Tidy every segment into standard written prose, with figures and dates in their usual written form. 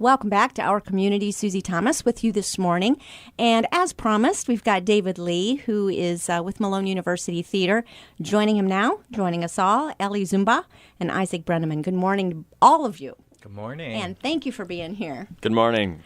Welcome back to Our Community. Susie Thomas with you this morning. And as promised, we've got David Lee, who is with Malone University Theater. Joining us all, Ellie Zumba and Isaac Brenneman. Good morning to all of you. Good morning. And thank you for being here. Good morning.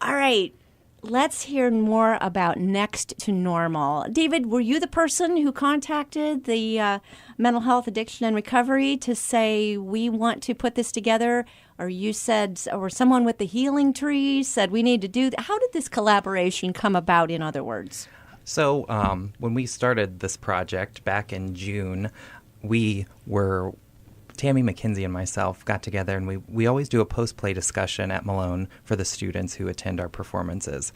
All right. Let's hear more about Next to Normal. David, were you the person who contacted the Mental Health Addiction and Recovery to say, we want to put this together? Or you said, or someone with the Healing Tree said, we need to do that? How did this collaboration come about, in other words? So when we started this project back in June, Tammy McKenzie and myself got together, and we always do a post-play discussion at Malone for the students who attend our performances.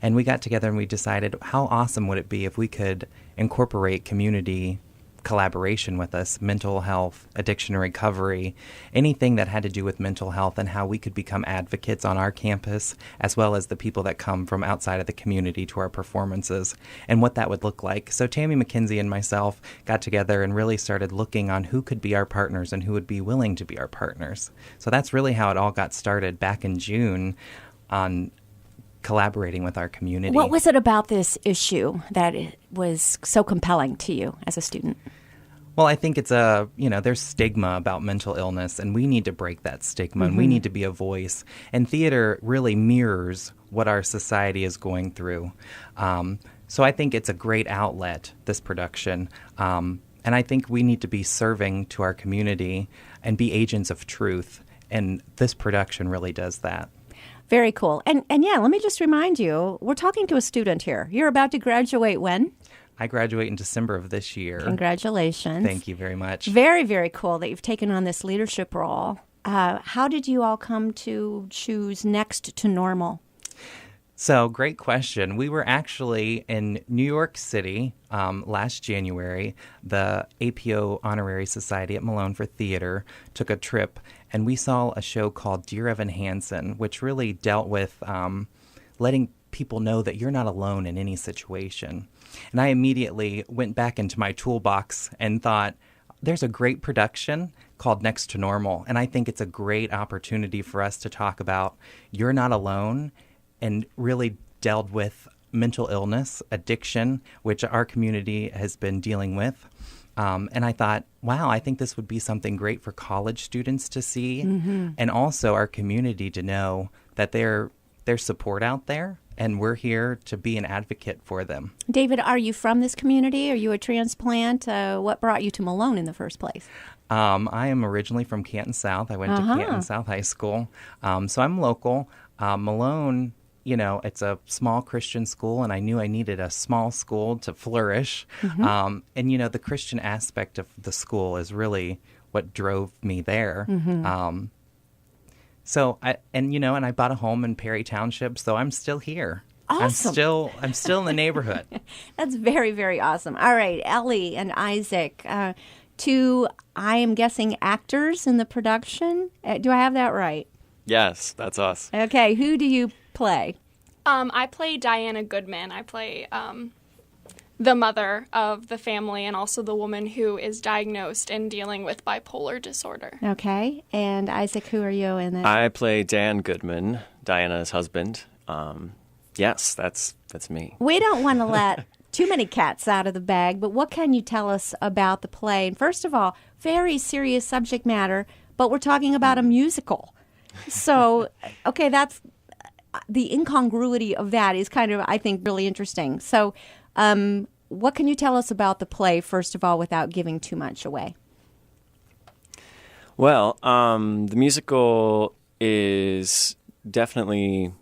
And we got together and we decided, how awesome would it be if we could incorporate community collaboration with us, mental health, addiction and recovery, anything that had to do with mental health, and how we could become advocates on our campus, as well as the people that come from outside of the community to our performances, and what that would look like. So Tammy McKenzie and myself got together and really started looking on who could be our partners and who would be willing to be our partners. So that's really how it all got started back in June on collaborating with our community. What was it about this issue that was so compelling to you as a student? Well, I think it's there's stigma about mental illness, and we need to break that stigma, and we need to be a voice. And theater really mirrors what our society is going through. So I think it's a great outlet, this production. And I think we need to be serving to our community and be agents of truth. And this production really does that. Very cool. And yeah, let me just remind you, we're talking to a student here. You're about to graduate when? I graduate in December of this year. Congratulations. Thank you very much. Very, very cool that you've taken on this leadership role. How did you all come to choose Next to Normal? So, great question. We were actually in New York City last January. The APO Honorary Society at Malone for Theater took a trip, and we saw a show called Dear Evan Hansen, which really dealt with letting people know that you're not alone in any situation. And I immediately went back into my toolbox and thought, there's a great production called Next to Normal, and I think it's a great opportunity for us to talk about you're not alone, and really dealt with mental illness, addiction, which our community has been dealing with. And I thought, wow, I think this would be something great for college students to see, and also our community to know that there's support out there, and we're here to be an advocate for them. David, are you from this community? Are you a transplant? What brought you to Malone in the first place? I am originally from Canton South. I went to Canton South High School, so I'm local. Malone, it's a small Christian school, and I knew I needed a small school to flourish. And, the Christian aspect of the school is really what drove me there. So I bought a home in Perry Township, so I'm still here. Awesome. I'm still in the neighborhood. That's very, very awesome. All right, Ellie and Isaac, two, I am guessing, actors in the production. Do I have that right? Yes, that's us. Okay, who do you play? I play Diana Goodman. I play the mother of the family and also the woman who is diagnosed and dealing with bipolar disorder. Okay, and Isaac, who are you in it? I play Dan Goodman, Diana's husband. Yes, that's me. We don't want to let too many cats out of the bag, but what can you tell us about the play? And first of all, very serious subject matter, but we're talking about a musical. So, okay, that's the incongruity of that is kind of, I think, really interesting. So, what can you tell us about the play, first of all, without giving too much away? Well, the musical is definitely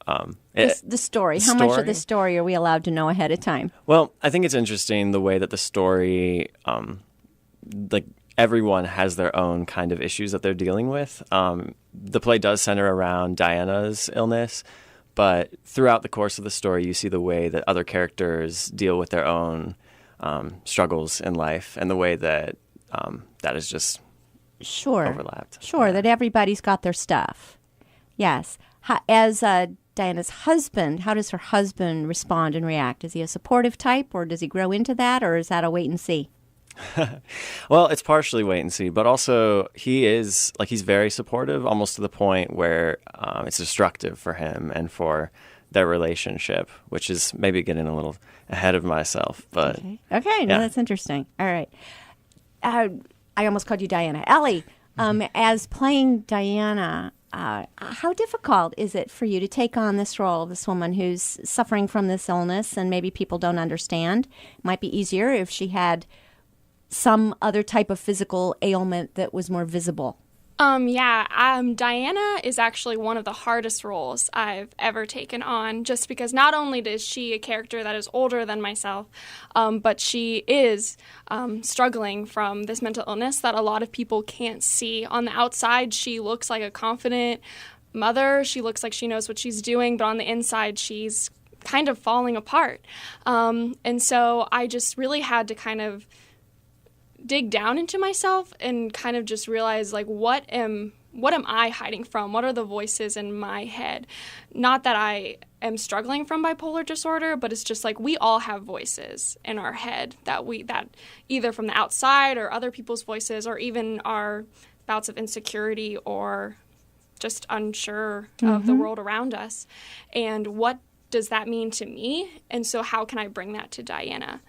The story. How much of the story are we allowed to know ahead of time? Well, I think it's interesting the way that the story, everyone has their own kind of issues that they're dealing with. The play does center around Diana's illness, but throughout the course of the story, you see the way that other characters deal with their own struggles in life, and the way that that is just overlapped. Sure, that everybody's got their stuff. Yes. As Diana's husband, how does her husband respond and react? Is he a supportive type, or does he grow into that, or is that a wait and see? Well, it's partially wait and see, but also he's very supportive, almost to the point where it's destructive for him and for their relationship, which is maybe getting a little ahead of myself. But Okay, no, that's interesting. All right. I almost called you Diana. Ellie, as playing Diana, how difficult is it for you to take on this role of this woman who's suffering from this illness and maybe people don't understand? It might be easier if she had some other type of physical ailment that was more visible. Diana is actually one of the hardest roles I've ever taken on, just because not only is she a character that is older than myself, but she is struggling from this mental illness that a lot of people can't see. On the outside, she looks like a confident mother. She looks like she knows what she's doing, but on the inside, she's kind of falling apart. And so I just really had to kind of dig down into myself and kind of just realize, like, what am I hiding from? What are the voices in my head? Not that I am struggling from bipolar disorder, but it's just like we all have voices in our head that either from the outside or other people's voices, or even our bouts of insecurity or just unsure of the world around us. And what does that mean to me? And so how can I bring that to Diana?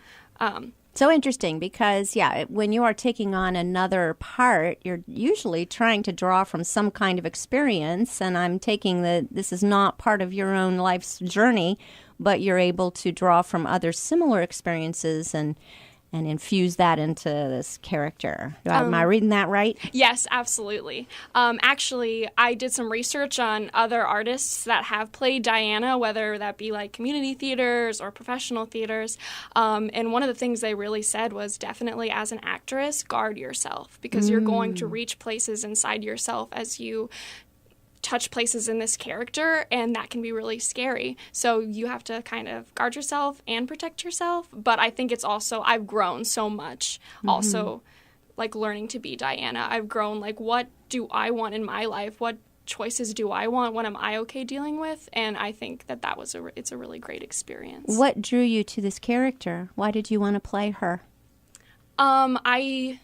So interesting because, when you are taking on another part, you're usually trying to draw from some kind of experience. And I'm taking that this is not part of your own life's journey, but you're able to draw from other similar experiences and infuse that into this character. Am I reading that right? Yes, absolutely. Actually, I did some research on other artists that have played Diana, whether that be like community theaters or professional theaters. And one of the things they really said was definitely as an actress, guard yourself, because you're going to reach places inside yourself as you touch places in this character, and that can be really scary. So you have to kind of guard yourself and protect yourself. But I think it's also, I've grown so much also, like learning to be Diana. I've grown, like, what do I want in my life? What choices do I want? What am I okay dealing with? And I think that was it's a really great experience. What drew you to this character? Why did you want to play her? I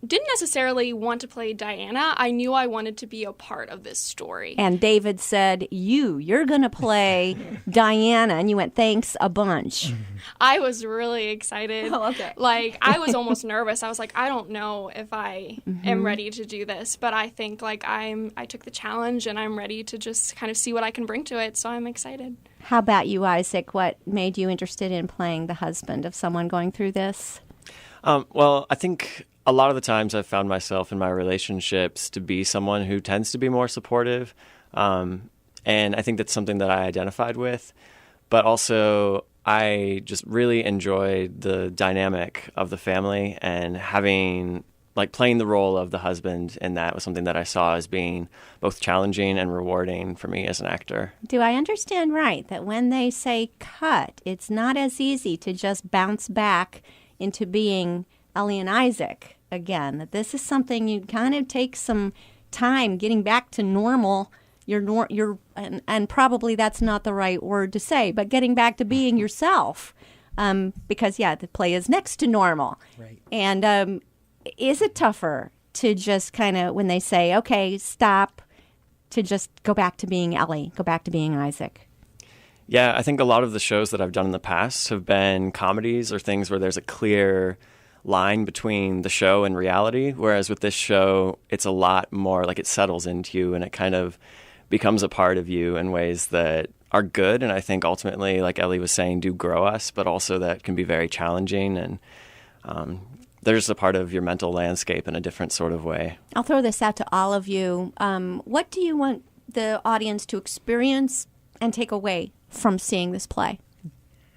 didn't necessarily want to play Diana. I knew I wanted to be a part of this story. And David said, you're going to play Diana. And you went, thanks a bunch. I was really excited. Oh, okay. Like, I was almost nervous. I was like, I don't know if I am ready to do this. But I think, like, I took the challenge and I'm ready to just kind of see what I can bring to it. So I'm excited. How about you, Isaac? What made you interested in playing the husband of someone going through this? Well, I think a lot of the times I've found myself in my relationships to be someone who tends to be more supportive. And I think that's something that I identified with. But also, I just really enjoyed the dynamic of the family, and having, like, playing the role of the husband in that was something that I saw as being both challenging and rewarding for me as an actor. Do I understand right that when they say cut, it's not as easy to just bounce back into being Ellie and Isaac again, that this is something you kind of take some time getting back to normal, and probably that's not the right word to say, but getting back to being yourself, because, the play is next to normal. Right. And is it tougher to just kind of, when they say, okay, stop, to just go back to being Ellie, go back to being Isaac? Yeah, I think a lot of the shows that I've done in the past have been comedies or things where there's a clear line between the show and reality, whereas with this show, it's a lot more like it settles into you and it kind of becomes a part of you in ways that are good, and I think ultimately, like Ellie was saying, do grow us, but also that can be very challenging, and they're just a part of your mental landscape in a different sort of way. I'll throw this out to all of you. What do you want the audience to experience and take away from seeing this play?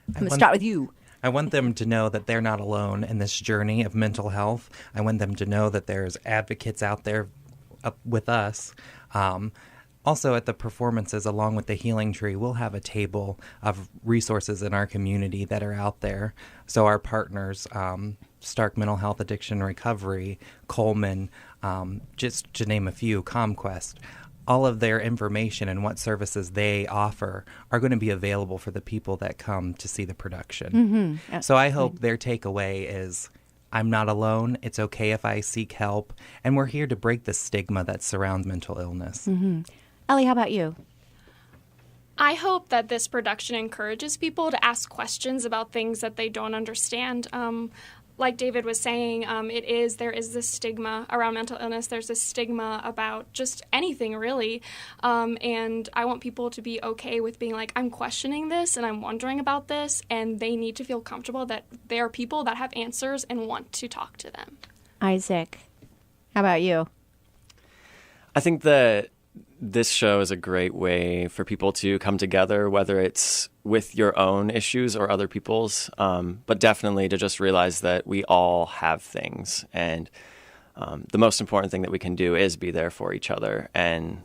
I'm going to start with you. I want them to know that they're not alone in this journey of mental health. I want them to know that there's advocates out there with us. Also, at the performances, along with the Healing Tree, we'll have a table of resources in our community that are out there. So our partners, Stark Mental Health Addiction Recovery, Coleman, just to name a few, ComQuest, all of their information and what services they offer are going to be available for the people that come to see the production. So I hope their takeaway is I'm not alone. It's okay if I seek help. And we're here to break the stigma that surrounds mental illness. Ellie, how about you? I hope that this production encourages people to ask questions about things that they don't understand. Like David was saying, there is this stigma around mental illness. There's this stigma about just anything, really. And I want people to be okay with being like, I'm questioning this and I'm wondering about this, and they need to feel comfortable that there are people that have answers and want to talk to them. Isaac, how about you? I think that this show is a great way for people to come together, whether it's with your own issues or other people's, but definitely to just realize that we all have things. And the most important thing that we can do is be there for each other. And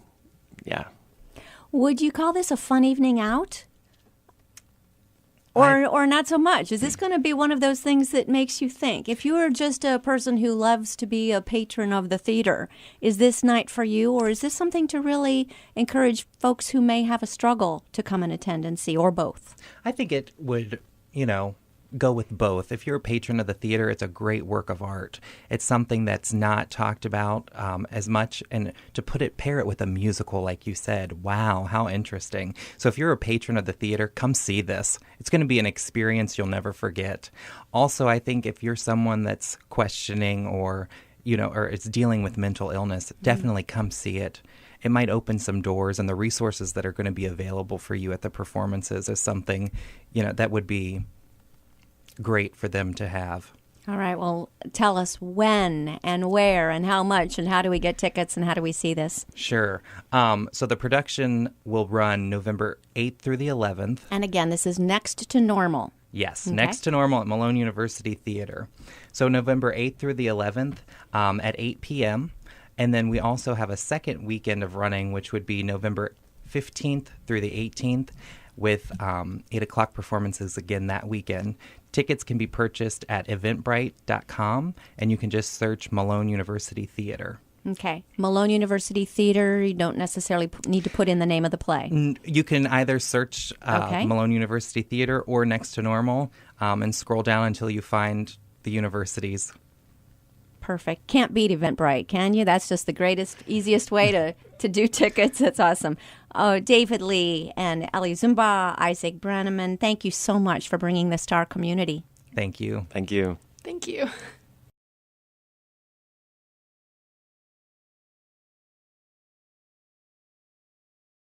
yeah. Would you call this a fun evening out? Or not so much? Is this going to be one of those things that makes you think? If you are just a person who loves to be a patron of the theater, is this night for you? Or is this something to really encourage folks who may have a struggle to come and attend and see, or both? I think it would, go with both. If you're a patron of the theater, it's a great work of art. It's something that's not talked about as much, and to pair it with a musical, like you said, wow, how interesting. So if you're a patron of the theater, come see this. It's going to be an experience you'll never forget. Also, I think if you're someone that's questioning or is dealing with mental illness, definitely come see it. It might open some doors, and the resources that are going to be available for you at the performances is something, that would be great for them to have. All right. Well, tell us when and where and how much and how do we get tickets and how do we see this? Sure. So the production will run November 8th through the 11th. And again, this is Next to Normal. Yes, Okay. Next to Normal at Malone University Theater. So November 8th through the 11th at 8 p.m. And then we also have a second weekend of running, which would be November 15th through the 18th with 8 o'clock performances again that weekend. Tickets can be purchased at eventbrite.com, and you can just search Malone University Theater. Okay. Malone University Theater, you don't necessarily need to put in the name of the play. You can either search Okay. Malone University Theater or Next to Normal and scroll down until you find the universities. Perfect. Can't beat Eventbrite, can you? That's just the greatest, easiest way to do tickets. That's awesome. Oh, David Lee and Ellie Zumba, Isaac Branneman, thank you so much for bringing this to our community. Thank you. Thank you. Thank you.